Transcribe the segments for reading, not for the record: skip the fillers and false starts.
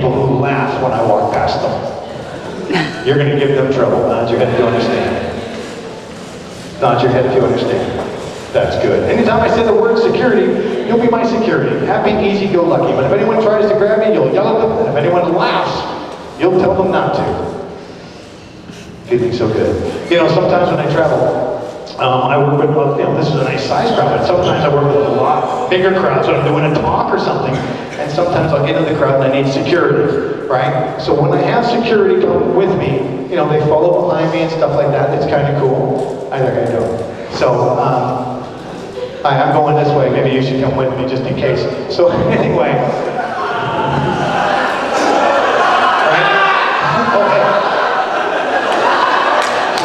people who laugh when I walk past them. You're going to give them trouble. Nod your head if you understand. Nod your head if you understand. That's good. Anytime I say the word security, you'll be my security. Happy, easy, go lucky. But if anyone tries to grab me, you'll yell at them. And if anyone laughs, you'll tell them not to. Feeling so good. You know, sometimes when I travel, I work with, this is a nice size crowd, but sometimes I work with a lot bigger crowds when I'm doing a talk or something, and sometimes I'll get in the crowd and I need security, right? So when I have security come with me, you know, they follow behind me and stuff like that, it's kind of cool. I think I do. So, I'm going this way, maybe you should come with me just in case. So anyway.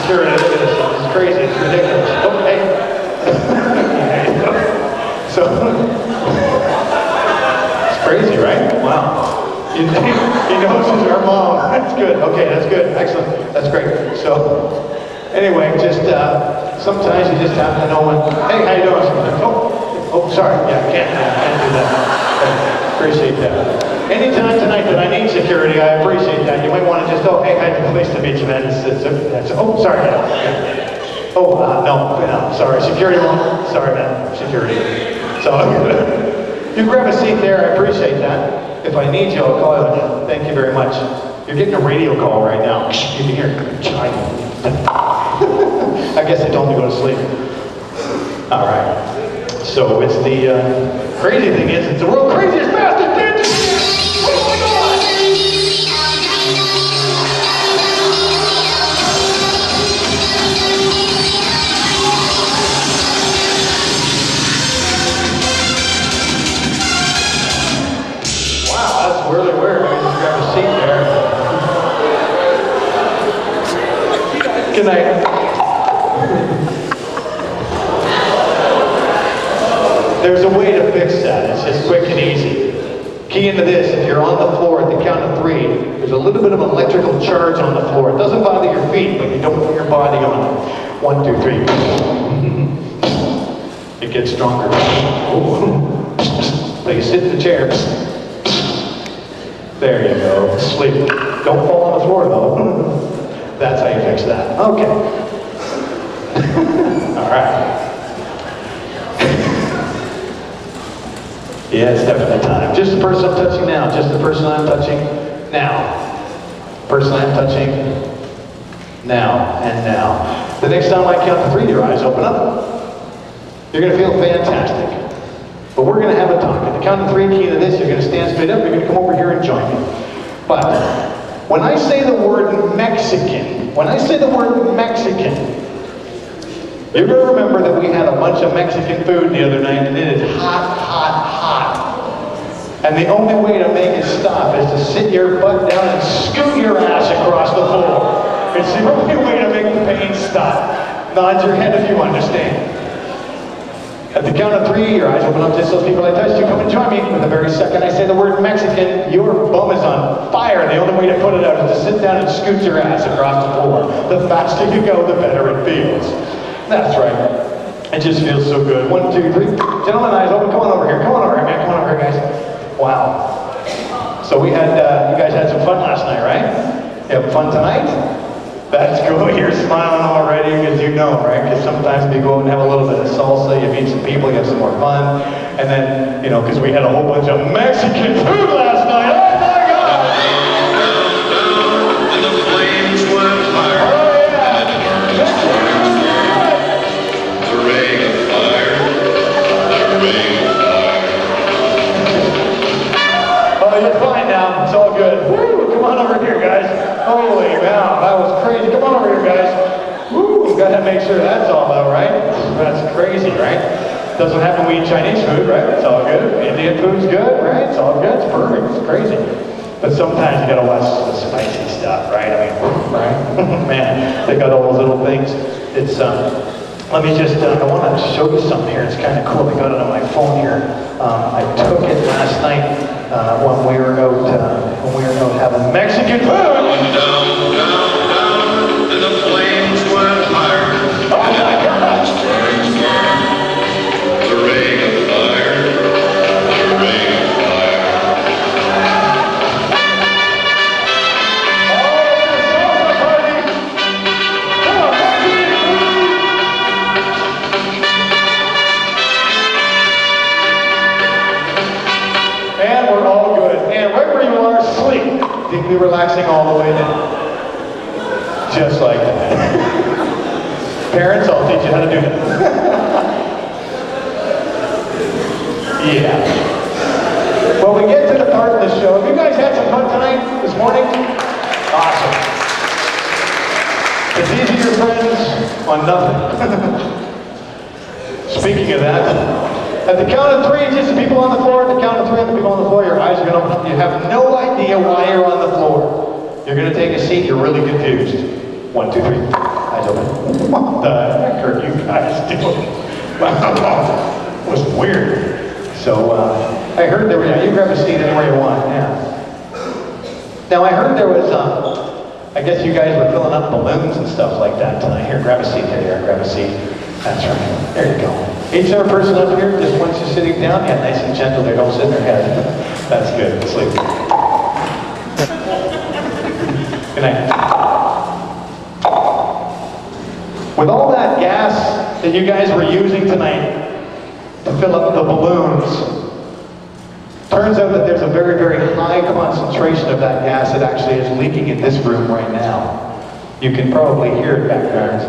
Security, look at this. It's crazy. It's ridiculous. Okay. So, it's crazy, right? Wow. He knows it's our mom. That's good. Okay, that's good. Excellent. That's great. So, anyway, just sometimes you just have to know when. Hey, how you doing? Oh, sorry. Yeah, can't do that. Appreciate that. Anytime tonight that I need security, I appreciate that. You might want to just, hey, nice to meet you, man. Oh, sorry, man. Oh, no, sorry, security. Sorry, man, security. So, you grab a seat there, I appreciate that. If I need you, I'll call you. Thank you very much. You're getting a radio call right now. You can hear it chiming. I guess they told me to go to sleep. All right. So, it's the crazy thing is, it's the world's craziest bastard dance. Really weird. I just grab a seat there. Good night. There's a way to fix that. It's just quick and easy. Key into this. If you're on the floor at the count of 3, there's a little bit of electrical charge on the floor. It doesn't bother your feet, but you don't put your body on it. 1, 2, 3. It gets stronger. So you sit in the chair. There you go. Sleep. Don't fall on the floor, though. That's how you fix that. Okay. All right. Yeah, it's definitely time. Just the person I'm touching now. Just the person I'm touching now. Person I'm touching now and now. The next time I count to 3, your eyes open up. You're going to feel fantastic. But we're going to have a talk. At the count of 3, key to this, you're going to stand straight up, you're going to come over here and join me. But when I say the word Mexican, you're going to remember that we had a bunch of Mexican food the other night, and it is hot, hot, hot. And the only way to make it stop is to sit your butt down and scoot your ass across the floor. It's the only way to make the pain stop. Nod your head if you understand. At the count of 3, your eyes open up. Just those people I touched, you come and join me. But the very second I say the word Mexican, your bum is on fire. The only way to put it out is to sit down and scoot your ass across the floor. The faster you go, the better it feels. That's right. It just feels so good. 1, 2, 3. Gentlemen, eyes open. Come on over here. Come on over here, man. Come on over here, guys. Wow. So we had, you guys had some fun last night, right? You have fun tonight? That's cool. You're smiling already because you know, right? Because sometimes we go and have a little bit of salsa, you meet some people, you have some more fun. And then, you know, because we had a whole bunch of Mexican food last night. Oh my God! And the flames went higher. Oh yeah! The ring of fire. The ring of fire. Oh, you're fine now. It's all good. Woo! Come on over here, guys. Holy cow, that was crazy. Come on over here, guys. Woo, gotta make sure that's all out, right? That's crazy, right? Doesn't happen when we eat Chinese food, right? It's all good. Indian food's good, right? It's all good. It's perfect. It's crazy. But sometimes you gotta watch the spicy stuff, right? I mean, right? Man, they got all those little things. It's, let me just, I want to show you something here. It's kind of cool. I got it on my phone here. I took it last night when we were out having Mexican food. Down, and the flames went higher. Oh my God! The ring of fire, the ring of fire. are asleep. Deeply relaxing all the way down. Just like that. Parents, I'll teach you how to do that. Yeah. Well, we get to the part of the show. Have you guys had some fun tonight, this morning? Awesome. It's easy your friends on nothing. Speaking of that, at the count of three, just the people on the floor, at the count of three, the people on the floor, your eyes are going to open up. You have no idea why you're on the floor. You're going to take a seat, you're really confused. 1, 2, 3. Eyes open. What the heck are you guys doing? Wow, it was weird. So, I heard there was, you grab a seat anywhere you want, yeah. Now, I heard there was, I guess you guys were filling up balloons and stuff like that tonight. Here, grab a seat, grab a seat. That's right, there you go. Each other person up here, just once you're sitting down, yeah, nice and gentle there, don't sit in their head. That's good, sleep. Good night. With all that gas that you guys were using tonight to fill up the balloons, turns out that there's a very, very high concentration of that gas that actually is leaking in this room right now. You can probably hear it back there.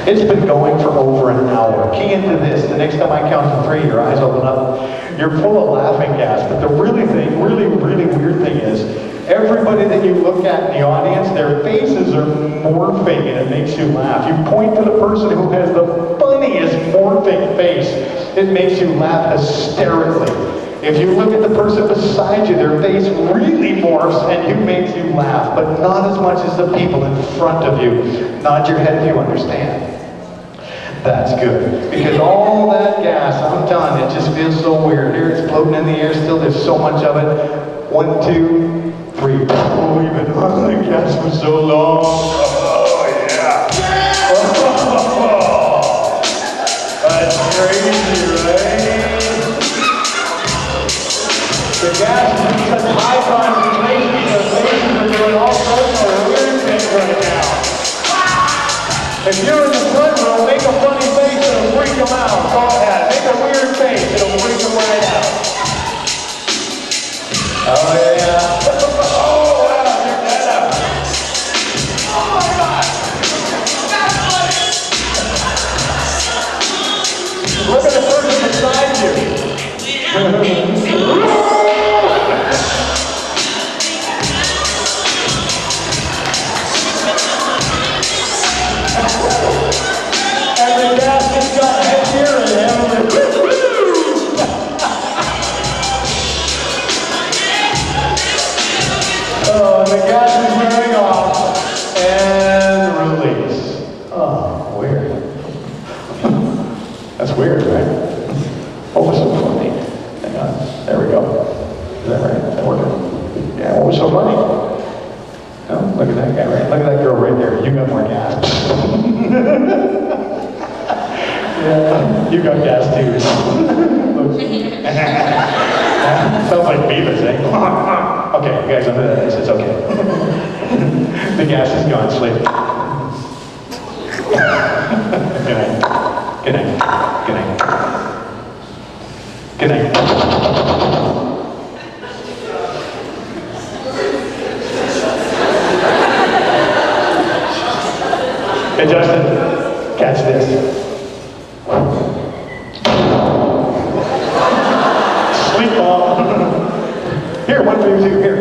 It's been going for over an hour. Key into this. The next time I count to 3, your eyes open up. You're full of laughing gas. But the really weird thing is, everybody that you look at in the audience, their faces are morphing and it makes you laugh. You point to the person who has the funniest morphing face, it makes you laugh hysterically. If you look at the person beside you, their face really morphs and it makes you laugh, but not as much as the people in front of you. Nod your head if you understand. That's good. Because all that gas, I'm telling you, it just feels so weird. Here it's floating in the air still, there's so much of it. 1, 2, 3. Oh, we've been on the gas for so long. Oh, yeah. Oh, that's crazy, right? The gas is in such high concentration, the faces are doing all sorts of weird things right now. If you're in the front row, make a funny face, it'll freak them out. Go ahead, make a weird face, it'll freak them right out. Oh, yeah. Oh, wow, check that out. Oh, my God. That's funny. Look at the person beside you. And the gas just got heavier and heavier. Oh, and the gas is wearing off. And release. Oh, weird. That's weird, right? What was so funny? Hang on. There we go. Is that right? That working? Yeah, what was so funny? Oh, look at that guy, right? Look at that girl right there. You got more gas. Yeah, you got gas too. Sounds like Beavis, eh? Okay, you guys under this, it's okay. The gas is gone, sleep. Good night. Good night. Good night. Good night. Hey Justin, catch this. Sleep ball. Here, 1 for you, 2, here.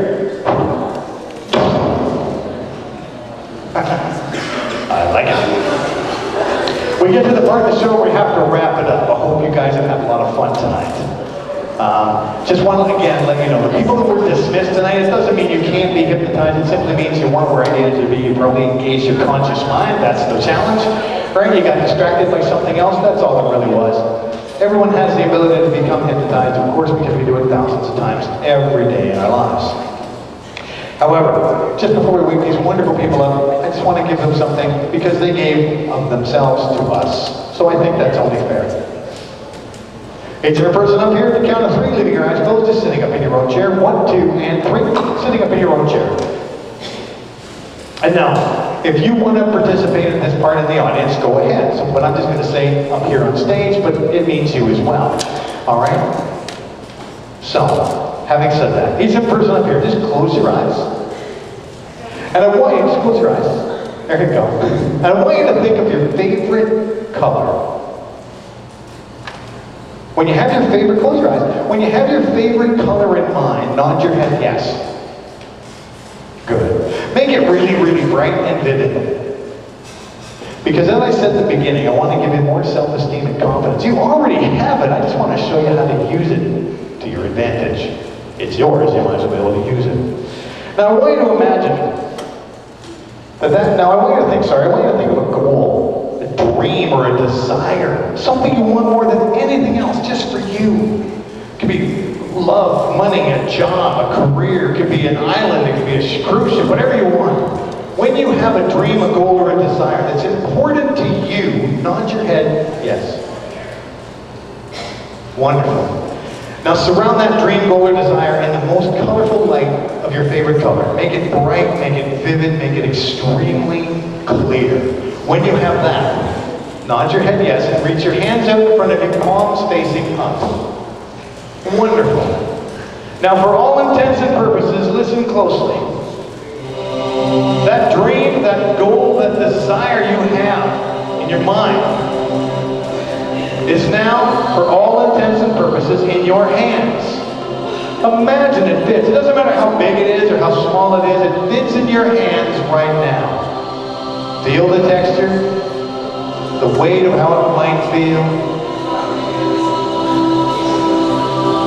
I like it. We get to the part of the show where we have to wrap it up. I hope you guys have had a lot of fun tonight. Just want to again let you know, the people that were dismissed tonight, it doesn't mean you can't be hypnotized. It simply means you weren't where I needed to be. You probably engaged your conscious mind. That's the challenge. Right? You got distracted by something else. That's all it really was. Everyone has the ability to become hypnotized, of course, because we do it thousands of times every day in our lives. However, just before we wake these wonderful people up, I just want to give them something because they gave of themselves to us. So I think that's only fair. Is there a person up here at the count of 3, leaving your eyes closed, just sitting up in your own chair? 1, 2, and 3, sitting up in your own chair. And now, if you want to participate in this part of the audience, go ahead. So, but I'm just going to say up here on stage, but it means you as well. All right? So, having said that, each person up here, just close your eyes. And I want you, just close your eyes. There you go. And I want you to think of your favorite color. When you have your favorite, close your eyes. When you have your favorite color in mind, nod your head yes. Good. Make it really, really bright and vivid. Because as I said at the beginning, I want to give you more self-esteem and confidence. You already have it. I just want to show you how to use it to your advantage. It's yours. You might as well be able to use it. Now, I want you to imagine now I want you to think of a goal, a dream, or a desire. Something you want more than anything else, just for you. It could be love, money, a job, a career. It could be an island. It could be a cruise ship, whatever you want. When you have a dream, a goal, or a desire that's important to you, nod your head, yes. Wonderful. Now surround that dream, goal, or desire in the most colorful light of your favorite color. Make it bright, make it vivid, make it extremely clear. When you have that, nod your head yes and reach your hands out in front of you, palms facing up. Wonderful. Now for all intents and purposes, listen closely. That dream, that goal, that desire you have in your mind is now, for all intents and purposes, in your hands. Imagine it fits. It doesn't matter how big it is or how small it is. It fits in your hands right now. Feel the texture, the weight of how it might feel.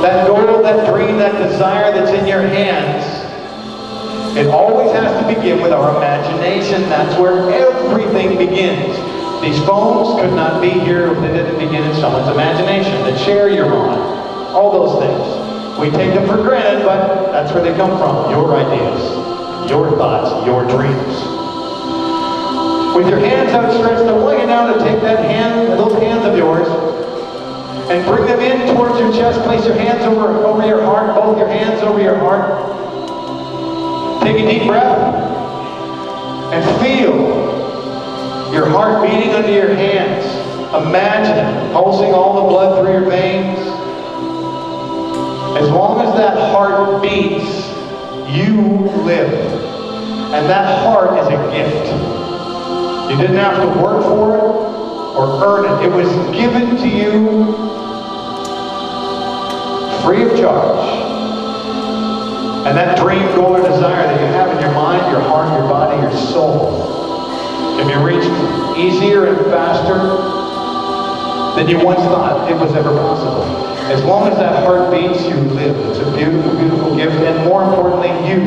That goal, that dream, that desire that's in your hands, it always has to begin with our imagination. That's where everything begins. These phones could not be here if they didn't begin in someone's imagination. The chair you're on, all those things. We take them for granted, but that's where they come from. Your ideas, your thoughts, your dreams. With your hands outstretched, I want you now to take those hands of yours, and bring them in towards your chest. Place your hands over your heart, both your hands over your heart. Take a deep breath and feel your heart beating under your hands. Imagine it, pulsing all the blood through your veins. As long as that heart beats, you live. And that heart is a gift. You didn't have to work for it or earn it. It was given to you free of charge. And that dream, goal, or desire that you have in your mind, your heart, your body, your soul can be reached easier and faster than you once thought it was ever possible. As long as that heart beats, you live. It's a beautiful, beautiful gift. And more importantly, you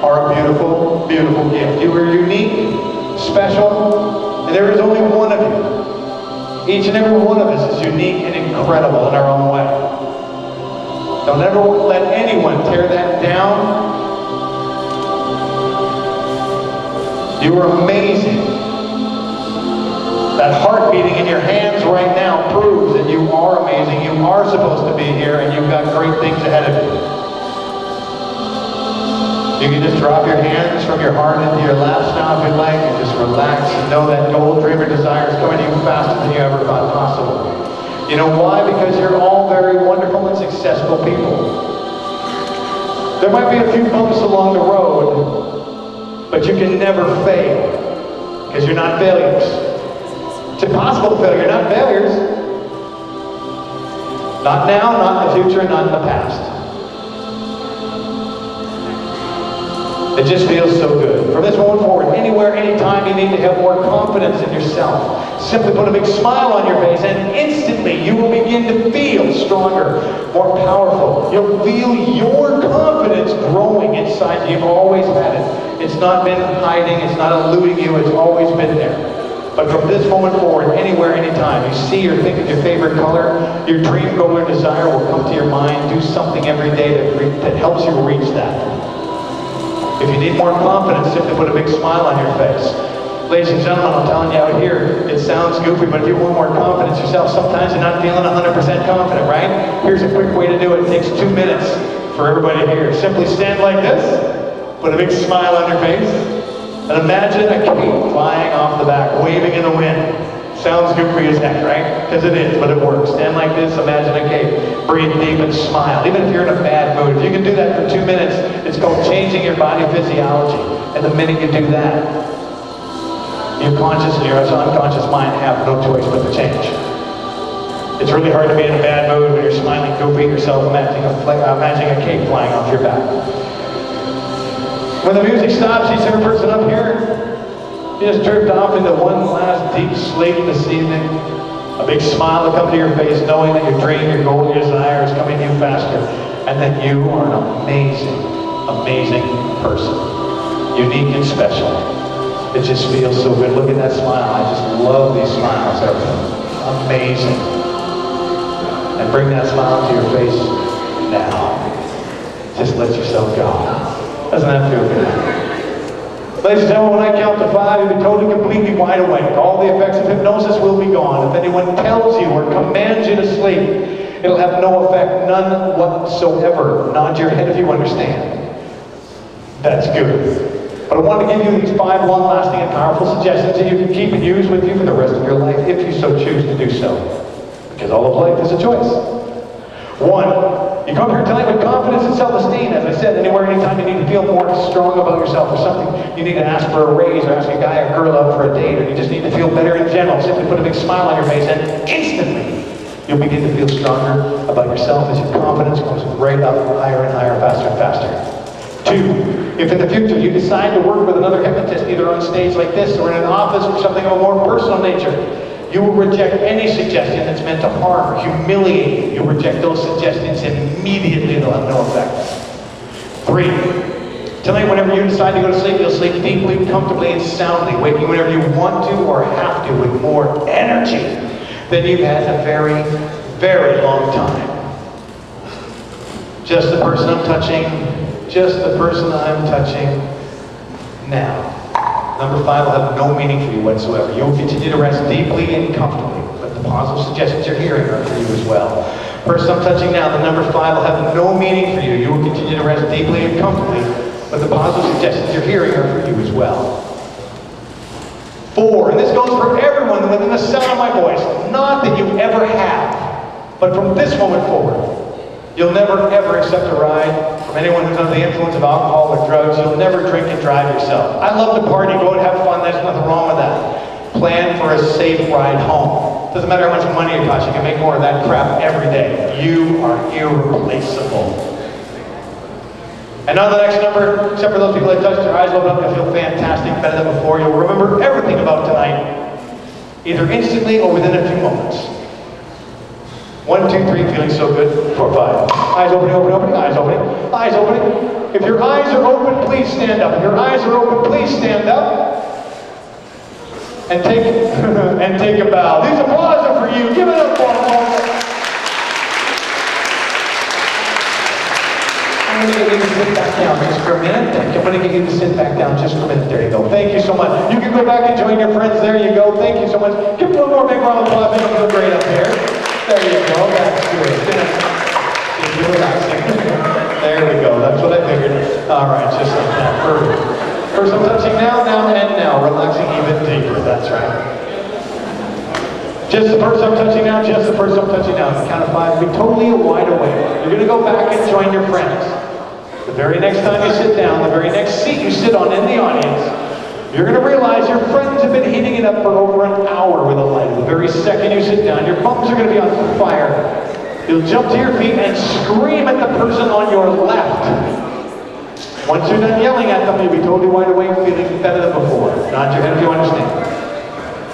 are a beautiful, beautiful gift. You are unique, special, and there is only one of you. Each and every one of us is unique and incredible in our own way. Don't ever let anyone tear that down. You are amazing. That heart beating in your hands right now proves that you are amazing. You are supposed to be here, and you've got great things ahead of you. You can just drop your hands from your heart into your laps now if you'd like, and just relax and know that goal, dream, or desire is coming to you faster than you ever thought possible. You know why? Because you're all very wonderful and successful people. There might be a few bumps along the road, but you can never fail, because you're not failures. It's impossible to fail. You're not failures. Not now, not in the future, not in the past. It just feels so good. From this moment forward, anywhere, anytime, you need to have more confidence in yourself. Simply put a big smile on your face, and instantly you will begin to feel stronger, more powerful. You'll feel your confidence growing inside you. You've always had it. It's not been hiding. It's not eluding you. It's always been there. But from this moment forward, anywhere, anytime, you see or think of your favorite color, your dream, goal, or desire will come to your mind. Do something every day that helps you reach that. If you need more confidence, simply put a big smile on your face. Ladies and gentlemen, I'm telling you out here, it sounds goofy, but if you want more confidence yourself, sometimes you're not feeling 100% confident, right? Here's a quick way to do it. It takes 2 minutes for everybody here. Simply stand like this, put a big smile on your face, and imagine a cape flying off the back, waving in the wind. Sounds goofy as heck, right? Because it is, but it works. Stand like this, imagine a cave. Breathe deep and smile. Even if you're in a bad mood, if you can do that for 2 minutes, it's called changing your body physiology. And the minute you do that, your conscious and your unconscious mind have no choice but to change. It's really hard to be in a bad mood when you're smiling goofy at yourself, imagining a cake flying off your back. When the music stops, each every person up here, you just drift off into one last deep sleep this evening. A big smile will come to your face, knowing that your dream, your goal, your desire is coming to you faster, and that you are an amazing, amazing person. Unique and special. It just feels so good. Look at that smile. I just love these smiles. They're amazing. And bring that smile to your face now. Just let yourself go. Doesn't that feel good? Ladies and gentlemen, when I count to 5, you'll be totally, completely wide awake. All the effects of hypnosis will be gone. If anyone tells you or commands you to sleep, it'll have no effect, none whatsoever. Nod your head if you understand. That's good. But I want to give you these 5 long-lasting and powerful suggestions that you can keep and use with you for the rest of your life, if you so choose to do so. Because all of life is a choice. 1, you come here tonight with confidence and self-esteem. As I said, anywhere, anytime you need to feel more strong about yourself or something, you need to ask for a raise or ask a guy or girl out for a date, or you just need to feel better in general. Simply put a big smile on your face and instantly you'll begin to feel stronger about yourself as your confidence goes right up, higher and higher, faster and faster. 2, if in the future you decide to work with another hypnotist, either on stage like this or in an office or something of a more personal nature, you will reject any suggestion that's meant to harm or humiliate you. You'll reject those suggestions immediately. They'll have no effect. 3, tonight whenever you decide to go to sleep, you'll sleep deeply, comfortably, and soundly, waking whenever you want to or have to with more energy than you've had in a very, very long time. Just the person I'm touching, just the person I'm touching now. Number 5 will have no meaning for you whatsoever. You will continue to rest deeply and comfortably, but the positive suggestions you're hearing are for you as well. Person I'm touching now, the number 5 will have no meaning for you. You will continue to rest deeply and comfortably, but the positive suggestions you're hearing are for you as well. 4, and this goes for everyone within the sound of my voice. Not that you ever have, but from this moment forward, you'll never ever accept a ride from anyone who's under the influence of alcohol or drugs. You'll never drink and drive yourself. I love to party, go and have fun, there's nothing wrong with that. Plan for a safe ride home. Doesn't matter how much money it costs, you can make more of that crap every day. You are irreplaceable. And now the next number, except for those people that touched their eyes open up, you'll feel fantastic, better than before. You'll remember everything about tonight, either instantly or within a few moments. 1, 2, 3, feeling so good. 4, 5. Eyes opening, opening, opening, eyes opening, eyes opening. If your eyes are open, please stand up. If your eyes are open, please stand up. And take and take a bow. These applause are for you. Give it up for them. I'm going to get you to sit back down just for a minute. I'm going to get you to sit back down just for a minute. There you go. Thank you so much. You can go back and join your friends. There you go. Thank you so much. Give them one more big round of applause. Make them feel great up there. There you go. That's good. Just relaxing. There we go. That's what I figured. All right, just like that. Perfect. First I'm touching now, and now. Relaxing even deeper. That's right. Just the person I'm touching now, just the person I'm touching now. On the count of 5, be totally wide awake. You're going to go back and join your friends. The very next time you sit down, the very next seat you sit on in the audience, you're going to realize your friends have been heating it up for over an hour with a light. The very second you sit down, your bums are going to be on fire. You'll jump to your feet and scream at the person on your left. Once you're done yelling at them, you'll be totally wide awake, feeling better than before. Nod your head if you understand.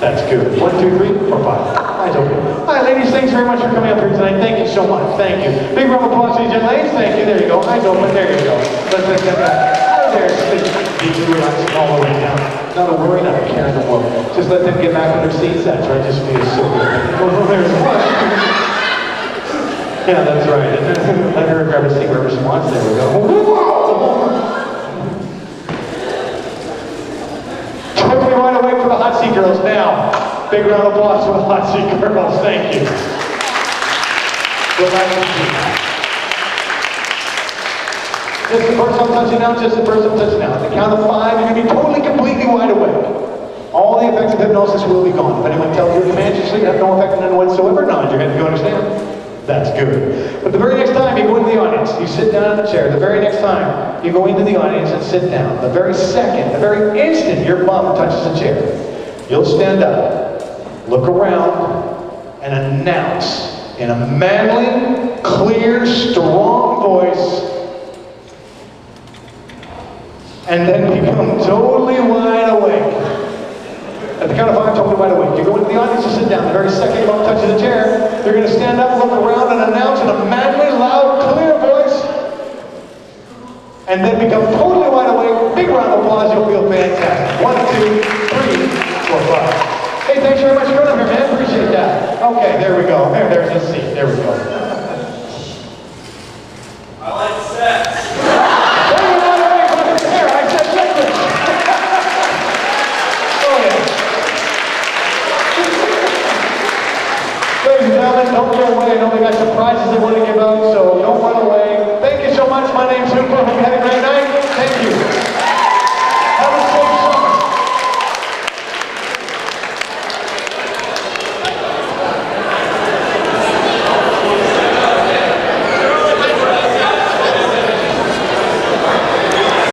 That's good. 1, 2, 3, 4, 5. Eyes open. Hi, ladies. Thanks very much for coming up here tonight. Thank you so much. Thank you. Big round of applause to you, ladies. Thank you. There you go. Eyes open. There you go. Let's get back. There. Sleep. Deeply relaxing all the way down. Not a worry, not a care in the world. Just let them get back on their seats. That's right. Just feels so good. There's one. Yeah, that's right. Let her grab a seat wherever she wants. There we go. Totally wide awake for the hot seat girls now. Big round of applause for the hot seat girls. Thank you. Just the person I'm touching now, just the person I'm touching now. At the count of 5, you're going to be totally, completely wide awake. All the effects of hypnosis will be gone. If anyone tells you it commands you to sleep, have no effect on it whatsoever, nod your head. You understand? That's good. But the very next time you go into the audience, you sit down in the chair. The very next time you go into the audience and sit down, the very second, the very instant your bum touches the chair, you'll stand up, look around, and announce in a manly, clear, strong voice, and then become totally wide awake. At the count of 5, totally wide awake. You go into the audience and sit down. The very second you don't touch the chair, you're going to stand up, look around, and announce in a manly, loud, clear voice, and then become totally wide awake. Big round of applause. You'll feel fantastic. 1, 2, 3, 4, 5. Hey, thanks very much for coming here, man. Appreciate that. Okay, there we go. There's his seat. There we go. I like sex. Ladies and gentlemen, don't go away. I know they got some prizes they want to give out, so don't run away. Thank you so much. My name's